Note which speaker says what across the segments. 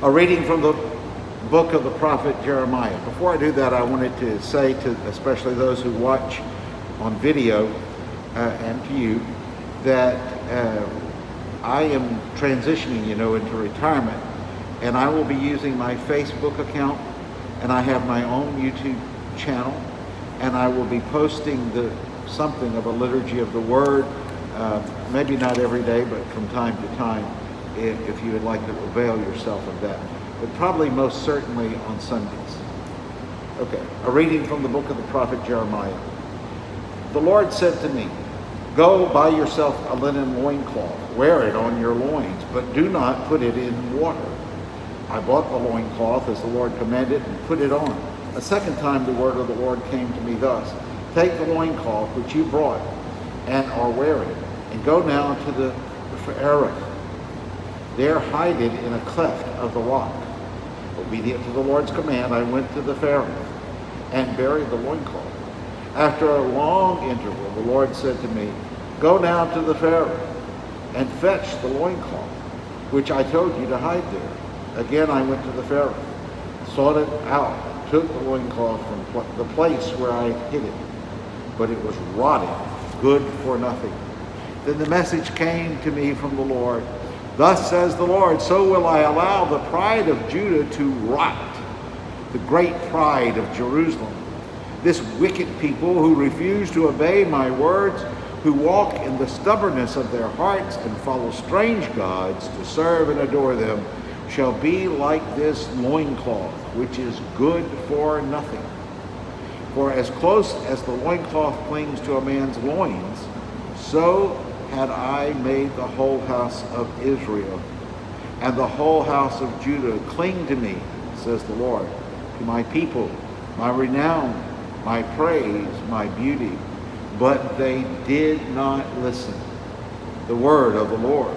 Speaker 1: A reading from the book of the prophet Jeremiah. Before I do that, I wanted to say to especially those who watch on video and to you that I am transitioning, into retirement, and I will be using my Facebook account, and I have my own YouTube channel, and I will be posting something of a liturgy of the Word, maybe not every day, but from time to time, if you would like to avail yourself of that, but probably most certainly on Sundays. Okay, a reading from the book of the prophet Jeremiah. The Lord said to me, "Go buy yourself a linen loincloth, wear it on your loins, but do not put it in water." I bought the loincloth as the Lord commanded and put it on. A second time the word of the Lord came to me thus: "Take the loincloth which you brought and are wearing, and go now to the Phaereth. There hide it in a cleft of the rock." Obedient to the Lord's command, I went to the Phaereth and buried the loincloth. After a long interval, the Lord said to me, "Go now to the Phaereth and fetch the loincloth, which I told you to hide there." Again I went to the Phaereth, sought it out, took the loincloth from the place where I had hid it, but it was rotting, good for nothing. Then the message came to me from the Lord: "Thus says the Lord, so will I allow the pride of Judah to rot, the great pride of Jerusalem. This wicked people who refuse to obey my words, who walk in the stubbornness of their hearts and follow strange gods to serve and adore them, shall be like this loincloth, which is good for nothing. For as close as the loincloth clings to a man's loins, so had I made the whole house of Israel and the whole house of Judah cling to me, says the Lord, to my people, my renown, my praise, my beauty. But they did not listen." The word of the Lord.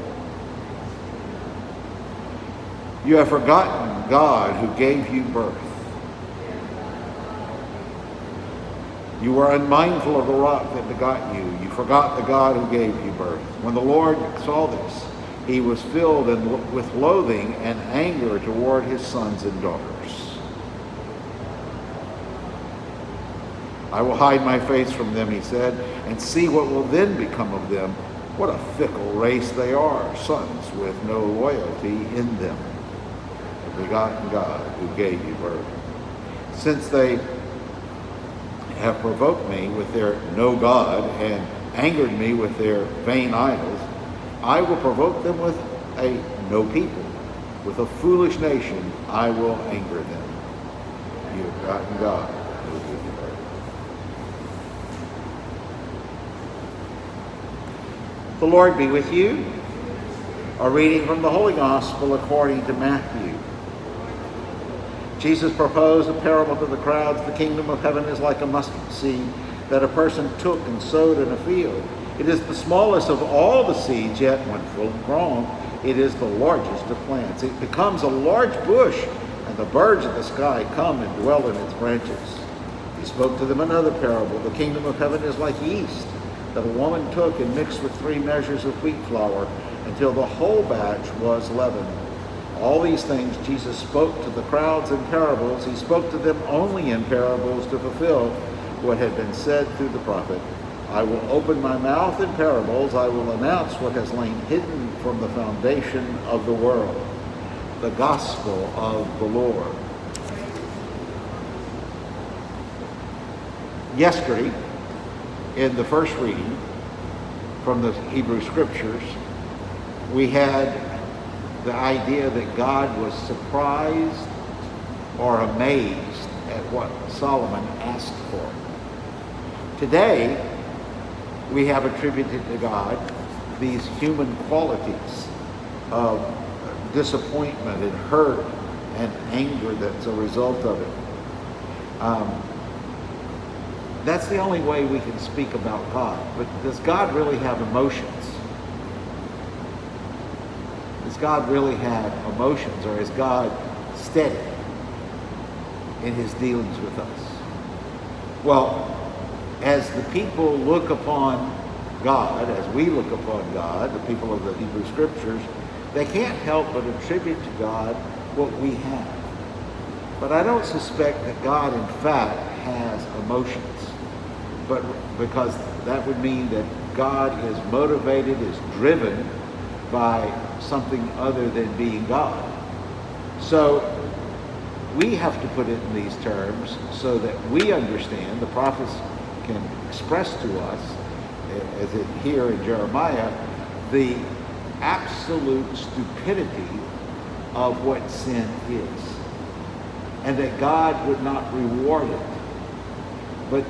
Speaker 1: You have forgotten God who gave you birth. You were unmindful of the rock that begot you. You forgot the God who gave you birth. When the Lord saw this, he was filled with loathing and anger toward his sons and daughters. "I will hide my face from them," he said, "and see what will then become of them. What a fickle race they are, sons with no loyalty in them. The begotten God who gave you birth. Since they have provoked me with their no God and angered me with their vain idols, I will provoke them with a no people. With a foolish nation I will anger them. You have forgotten God who gave you birth." The Lord be with you. A reading from the Holy Gospel according to Matthew. Jesus proposed a parable to the crowds. "The kingdom of heaven is like a mustard seed that a person took and sowed in a field. It is the smallest of all the seeds, yet when full grown, it is the largest of plants. It becomes a large bush, and the birds of the sky come and dwell in its branches." He spoke to them another parable. "The kingdom of heaven is like yeast that a woman took and mixed with 3 measures of wheat flour until the whole batch was leavened." All these things Jesus spoke to the crowds in parables. He spoke to them only in parables to fulfill what had been said through the prophet. "I will open my mouth in parables. I will announce what has lain hidden from the foundation of the world." The gospel of the Lord. Yesterday, in the first reading from the Hebrew Scriptures, we had the idea that God was surprised or amazed at what Solomon asked for. Today, we have attributed to God these human qualities of disappointment and hurt and anger that's a result of it. That's the only way we can speak about God. But does God really have emotions? Does God really have emotions, or is God steady in his dealings with us? Well, as the people look upon God, as we look upon God, the people of the Hebrew Scriptures, they can't help but attribute to God what we have. But I don't suspect that God, in fact, has emotions. But because that would mean that God is motivated, is driven by something other than being God. So we have to put it in these terms so that we understand, the prophets can express to us, as it here in Jeremiah, the absolute stupidity of what sin is. And that God would not reward it. But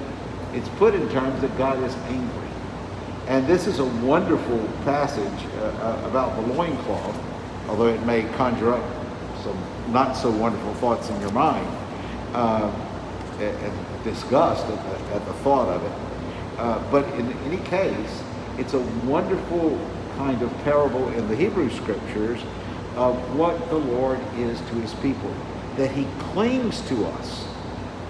Speaker 1: it's put in terms that God is angry. And this is a wonderful passage about the loincloth, although it may conjure up some not so wonderful thoughts in your mind, and disgust at the thought of it. But in any case, it's a wonderful kind of parable in the Hebrew Scriptures of what the Lord is to his people. That he clings to us,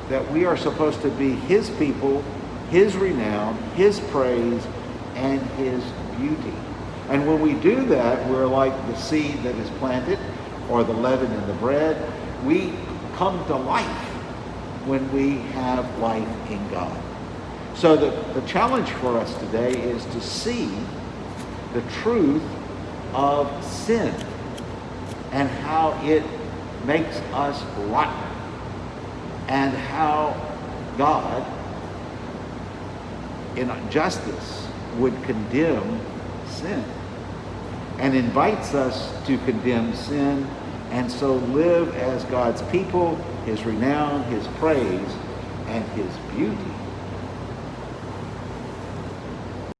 Speaker 1: that we are supposed to be his people, his renown, his praise, and his beauty. And when we do that, we're like the seed that is planted, or the leaven in the bread. We come to life when we have life in God. So the challenge for us today is to see the truth of sin and how it makes us rotten, and how God, in justice, would condemn sin, and invites us to condemn sin, and so live as God's people, his renown, his praise, and his beauty.